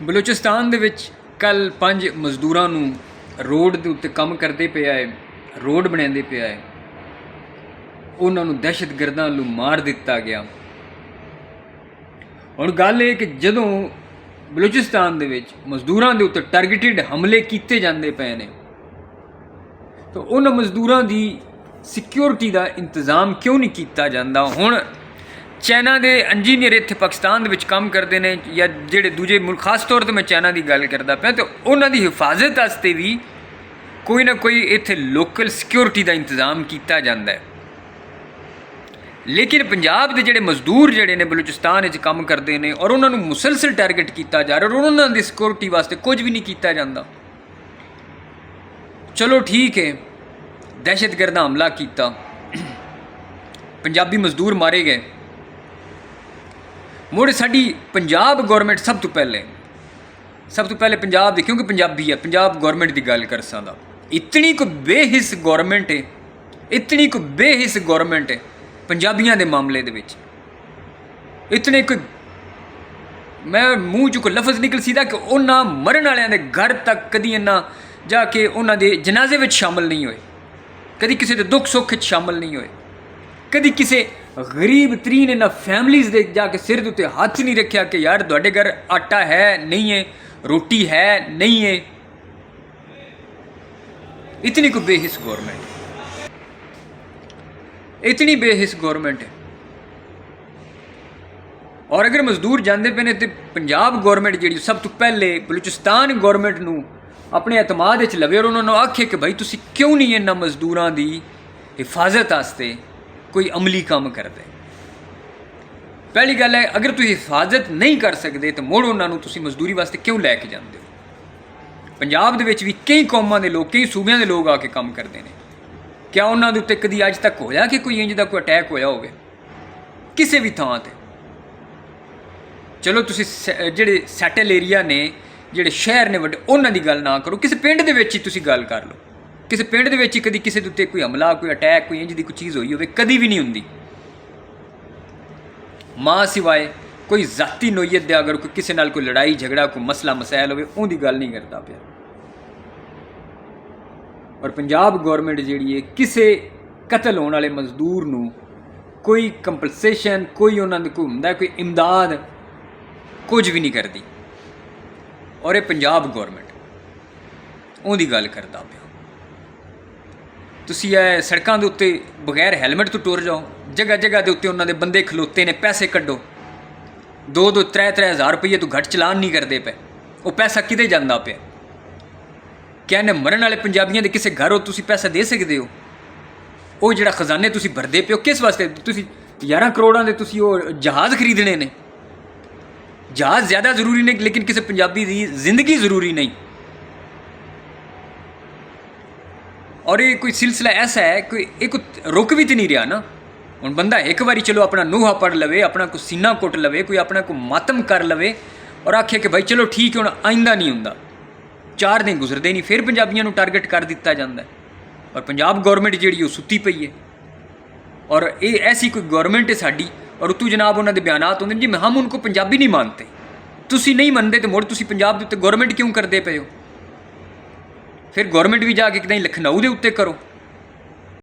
ਬਲੋਚਿਸਤਾਨ ਦੇ ਵਿੱਚ ਕੱਲ੍ਹ 5 ਮਜ਼ਦੂਰਾਂ ਨੂੰ ਰੋਡ ਦੇ ਉੱਤੇ ਕੰਮ ਕਰਦੇ ਪਿਆ ਹੈ, ਰੋਡ ਬਣਾਉਂਦੇ ਪਿਆ ਹੈ, ਉਹਨਾਂ ਨੂੰ ਦਹਿਸ਼ਤਗਰਦਾਂ ਵੱਲੋਂ ਮਾਰ ਦਿੱਤਾ ਗਿਆ। ਹੁਣ ਗੱਲ ਇਹ ਕਿ ਜਦੋਂ ਬਲੋਚਿਸਤਾਨ ਦੇ ਵਿੱਚ ਮਜ਼ਦੂਰਾਂ ਦੇ ਉੱਤੇ ਟਾਰਗੇਟਿਡ ਹਮਲੇ ਕੀਤੇ ਜਾਂਦੇ ਪਏ ਨੇ ਤਾਂ ਉਹਨਾਂ ਮਜ਼ਦੂਰਾਂ ਦੀ ਸਿਕਿਉਰਿਟੀ ਦਾ ਇੰਤਜ਼ਾਮ ਕਿਉਂ ਨਹੀਂ ਕੀਤਾ ਜਾਂਦਾ। ਹੁਣ ਚਾਈਨਾ ਦੇ ਇੰਜੀਨੀਅਰ ਇੱਥੇ ਪਾਕਿਸਤਾਨ ਦੇ ਵਿੱਚ ਕੰਮ ਕਰਦੇ ਨੇ ਜਾਂ ਜਿਹੜੇ ਦੂਜੇ ਮੁਲਕ, ਖਾਸ ਤੌਰ 'ਤੇ ਮੈਂ ਚਾਈਨਾ ਦੀ ਗੱਲ ਕਰਦਾ ਪਿਆ, ਤਾਂ ਉਹਨਾਂ ਦੀ ਹਿਫਾਜ਼ਤ ਵਾਸਤੇ ਵੀ ਕੋਈ ਨਾ ਕੋਈ ਇੱਥੇ ਲੋਕਲ ਸਿਕਿਉਰਿਟੀ ਦਾ ਇੰਤਜ਼ਾਮ ਕੀਤਾ ਜਾਂਦਾ ਹੈ। ਲੇਕਿਨ ਪੰਜਾਬ ਦੇ ਜਿਹੜੇ ਮਜ਼ਦੂਰ ਜਿਹੜੇ ਨੇ ਬਲੋਚਿਸਤਾਨ ਵਿੱਚ ਕੰਮ ਕਰਦੇ ਨੇ ਔਰ ਉਹਨਾਂ ਨੂੰ ਮੁਸਲਸਲ ਟਾਰਗੇਟ ਕੀਤਾ ਜਾ ਰਿਹਾ ਔਰ ਉਹਨਾਂ ਦੀ ਸਿਕਿਉਰਿਟੀ ਵਾਸਤੇ ਕੁਝ ਵੀ ਨਹੀਂ ਕੀਤਾ ਜਾਂਦਾ। ਚਲੋ ਠੀਕ ਹੈ, ਦਹਿਸ਼ਤਗਰਦਾਂ ਹਮਲਾ ਕੀਤਾ, ਪੰਜਾਬੀ ਮਜ਼ਦੂਰ ਮਾਰੇ ਗਏ। ਮੁੜ ਸਾਡੀ ਪੰਜਾਬ ਗੌਰਮੈਂਟ ਸਭ ਤੋਂ ਪਹਿਲੇ ਪੰਜਾਬ ਦੀ, ਕਿਉਂਕਿ ਪੰਜਾਬੀ ਹੈ, ਪੰਜਾਬ ਗੌਰਮੈਂਟ ਦੀ ਗੱਲ ਕਰ ਸਕਦਾ, ਇਤਨੀ ਕੁ ਬੇਹਿੱਸ ਗੌਰਮੈਂਟ ਹੈ, ਇਤਨੀ ਕੁ ਬੇਹਿੱਸ ਗੌਰਮੈਂਟ ਹੈ ਪੰਜਾਬੀਆਂ ਦੇ ਮਾਮਲੇ ਦੇ ਵਿੱਚ। ਇਤਨੇ ਕੁ ਮੈਂ ਮੂੰਹ 'ਚੋਂ ਕੋਈ ਲਫ਼ਜ਼ ਨਿਕਲ ਸੀਦਾ ਕਿ ਉਹਨਾਂ ਮਰਨ ਵਾਲਿਆਂ ਦੇ ਘਰ ਤੱਕ ਕਦੀ ਇੰਨਾ ਜਾ ਕੇ ਉਹਨਾਂ ਦੇ ਜਨਾਜ਼ੇ ਵਿੱਚ ਸ਼ਾਮਲ ਨਹੀਂ ਹੋਏ, ਕਦੀ ਕਿਸੇ ਦੇ ਦੁੱਖ ਸੁੱਖ ਵਿੱਚ ਸ਼ਾਮਲ ਨਹੀਂ ਹੋਏ, ਕਦੀ ਕਿਸੇ ਗਰੀਬ ਤਰੀਨ ਇਹਨਾਂ ਫੈਮਲੀਜ਼ ਦੇ ਜਾ ਕੇ ਸਿਰ ਦੇ ਉੱਤੇ ਹੱਥ ਨਹੀਂ ਰੱਖਿਆ ਕਿ ਯਾਰ ਤੁਹਾਡੇ ਘਰ ਆਟਾ ਹੈ ਨਹੀਂ ਹੈ, ਰੋਟੀ ਹੈ ਨਹੀਂ ਹੈ। ਇਤਨੀ ਕੋ ਬੇਹਿੱਸ ਗੌਰਮੈਂਟ, ਇਤਨੀ ਬੇਹਿੱਸ ਗੌਰਮੈਂਟ ਹੈ। ਔਰ ਅਗਰ ਮਜ਼ਦੂਰ ਜਾਂਦੇ ਪਏ ਨੇ ਤੇ ਪੰਜਾਬ ਗੌਰਮੈਂਟ ਜਿਹੜੀ ਸਭ ਤੋਂ ਪਹਿਲੇ ਬਲੋਚਿਸਤਾਨ ਗੌਰਮੈਂਟ ਨੂੰ ਆਪਣੇ ਇਤਮਾਦ ਵਿੱਚ ਲਵੇ ਔਰ ਉਹਨਾਂ ਨੂੰ ਆਖੇ ਕਿ ਭਾਈ ਤੁਸੀਂ ਕਿਉਂ ਨਹੀਂ ਇਹਨਾਂ ਮਜ਼ਦੂਰਾਂ ਦੀ ਹਿਫਾਜ਼ਤ ਵਾਸਤੇ ਕੋਈ ਅਮਲੀ ਕੰਮ ਕਰਦੇ। ਪਹਿਲੀ ਗੱਲ ਹੈ, ਅਗਰ ਤੁਸੀਂ ਹਿਫਾਜ਼ਤ ਨਹੀਂ ਕਰ ਸਕਦੇ ਤਾਂ ਮੁੜ ਉਹਨਾਂ ਨੂੰ ਤੁਸੀਂ ਮਜ਼ਦੂਰੀ ਵਾਸਤੇ ਕਿਉਂ ਲੈ ਕੇ ਜਾਂਦੇ ਹੋ। ਪੰਜਾਬ ਦੇ ਵਿੱਚ ਵੀ ਕਈ ਕੌਮਾਂ ਦੇ ਲੋਕ, ਕਈ ਸੂਬਿਆਂ ਦੇ ਲੋਕ ਆ ਕੇ ਕੰਮ ਕਰਦੇ ਨੇ। ਕਿਆ ਉਹਨਾਂ ਦੇ ਉੱਤੇ ਕਦੀ ਅੱਜ ਤੱਕ ਹੋਇਆ ਕਿ ਕੋਈ ਇੰਜ ਦਾ ਕੋਈ ਅਟੈਕ ਹੋਇਆ ਹੋਵੇ ਕਿਸੇ ਵੀ ਥਾਂ 'ਤੇ? ਚਲੋ ਤੁਸੀਂ ਜਿਹੜੇ ਸੈਟਲ ਏਰੀਆ ਨੇ, ਜਿਹੜੇ ਸ਼ਹਿਰ ਨੇ ਵੱਡੇ, ਉਹਨਾਂ ਦੀ ਗੱਲ ਨਾ ਕਰੋ, ਕਿਸੇ ਪਿੰਡ ਦੇ ਵਿੱਚ ਹੀ ਤੁਸੀਂ ਗੱਲ ਕਰ ਲਓ। ਕਿਸੇ ਪਿੰਡ ਦੇ ਵਿੱਚ ਹੀ ਕਦੀ ਕਿਸੇ ਦੇ ਉੱਤੇ ਕੋਈ ਹਮਲਾ, ਕੋਈ ਅਟੈਕ, ਕੋਈ ਇੰਜ ਦੀ ਕੋਈ ਚੀਜ਼ ਹੋਈ ਹੋਵੇ? ਕਦੀ ਵੀ ਨਹੀਂ ਹੁੰਦੀ। ਮਾਂ ਸਿਵਾਏ ਕੋਈ ਜ਼ਾਤੀ ਨੋਈਅਤ ਦੇ ਅਗਰ ਕੋਈ ਕਿਸੇ ਨਾਲ ਕੋਈ ਲੜਾਈ ਝਗੜਾ, ਕੋਈ ਮਸਲਾ ਮਸਾਇਲ ਹੋਵੇ, ਉਹਦੀ ਗੱਲ ਨਹੀਂ ਕਰਦਾ ਪਿਆ। ਔਰ ਪੰਜਾਬ ਗੌਰਮੈਂਟ ਜਿਹੜੀ ਹੈ ਕਿਸੇ ਕਤਲ ਹੋਣ ਵਾਲੇ ਮਜ਼ਦੂਰ ਨੂੰ ਕੋਈ ਕੰਪਨਸੇਸ਼ਨ, ਕੋਈ ਉਹਨਾਂ ਦੇ ਕੋਈ ਹੁੰਦਾ ਕੋਈ ਇਮਦਾਦ, ਕੁਝ ਵੀ ਨਹੀਂ ਕਰਦੀ। ਔਰ ਇਹ ਪੰਜਾਬ ਗੌਰਮੈਂਟ ਉਹਦੀ ਗੱਲ ਕਰਦਾ ਪਿਆ। ਤੁਸੀਂ ਇਹ ਸੜਕਾਂ ਦੇ ਉੱਤੇ ਬਗੈਰ ਹੈਲਮਟ ਤੋਂ ਟੁਰ ਜਾਓ, ਜਗ੍ਹਾ ਜਗ੍ਹਾ ਦੇ ਉੱਤੇ ਉਹਨਾਂ ਦੇ ਬੰਦੇ ਖਲੋਤੇ ਨੇ, ਪੈਸੇ ਕੱਢੋ, 2-2, 3-3 ਹਜ਼ਾਰ ਰੁਪਈਏ ਤੋਂ ਘੱਟ ਚਲਾਨ ਨਹੀਂ ਕਰਦੇ ਪਏ। ਉਹ ਪੈਸਾ ਕਿਤੇ ਜਾਂਦਾ ਪਿਆ? ਕਹਿੰਦੇ ਮਰਨ ਵਾਲੇ ਪੰਜਾਬੀਆਂ ਦੇ ਕਿਸੇ ਘਰ ਹੋ ਤੁਸੀਂ ਪੈਸਾ ਦੇ ਸਕਦੇ ਹੋ? ਉਹ ਜਿਹੜਾ ਖਜ਼ਾਨੇ ਤੁਸੀਂ ਭਰਦੇ ਪਿਓ ਕਿਸ ਵਾਸਤੇ? ਤੁਸੀਂ 11 ਕਰੋੜਾਂ ਦੇ ਤੁਸੀਂ ਉਹ ਜਹਾਜ਼ ਖਰੀਦਣੇ ਨੇ। ਜਹਾਜ਼ ਜ਼ਿਆਦਾ ਜ਼ਰੂਰੀ ਨਹੀਂ, ਲੇਕਿਨ ਕਿਸੇ ਪੰਜਾਬੀ ਦੀ ਜ਼ਿੰਦਗੀ ਜ਼ਰੂਰੀ ਨਹੀਂ। ਔਰ ਇਹ ਕੋਈ ਸਿਲਸਿਲਾ ਐਸਾ ਹੈ ਕੋਈ ਇੱਕ ਰੁਕ ਵੀ ਤਾਂ ਨਹੀਂ ਰਿਹਾ ਨਾ। ਹੁਣ ਬੰਦਾ ਇੱਕ ਵਾਰੀ ਚਲੋ ਆਪਣਾ ਨੂਹਾ ਪੜ ਲਵੇ, ਆਪਣਾ ਕੋਈ ਸੀਨਾ ਕੁੱਟ ਲਵੇ, ਕੋਈ ਆਪਣਾ ਕੋਈ ਮਾਤਮ ਕਰ ਲਵੇ ਔਰ ਆਖੇ ਕਿ ਭਾਈ ਚਲੋ ਠੀਕ ਹੈ ਹੁਣ ਆਇੰਦਾ ਨਹੀਂ ਹੁੰਦਾ। 4 ਦਿਨ ਗੁਜ਼ਰਦੇ ਨਹੀਂ ਫਿਰ ਪੰਜਾਬੀਆਂ ਨੂੰ ਟਾਰਗੇਟ ਕਰ ਦਿੱਤਾ ਜਾਂਦਾ। ਔਰ ਪੰਜਾਬ ਗੌਰਮੈਂਟ ਜਿਹੜੀ ਉਹ ਸੁੱਤੀ ਪਈ ਹੈ। ਔਰ ਇਹ ਐਸੀ ਕੋਈ ਗੌਰਮੈਂਟ ਹੈ ਸਾਡੀ, ਔਰ ਉਤੋਂ ਜਨਾਬ ਉਹਨਾਂ ਦੇ ਬਿਆਨਾਤ ਹੁੰਦੇ ਨੇ ਜੀ ਹਮ ਉनको ਪੰਜਾਬੀ ਨਹੀਂ ਮਾਨਤੇ। ਤੁਸੀਂ ਨਹੀਂ ਮੰਨਦੇ ਤਾਂ ਮੁੜ ਤੁਸੀਂ ਪੰਜਾਬ ਦੇ ਉੱਤੇ ਗੌਰਮੈਂਟ ਕਿਉਂ ਕਰਦੇ ਪਏ ਹੋ? ਫਿਰ ਗੌਰਮੈਂਟ ਵੀ ਜਾ ਕੇ ਕਿਤੇ ਲਖਨਊ ਦੇ ਉੱਤੇ ਕਰੋ।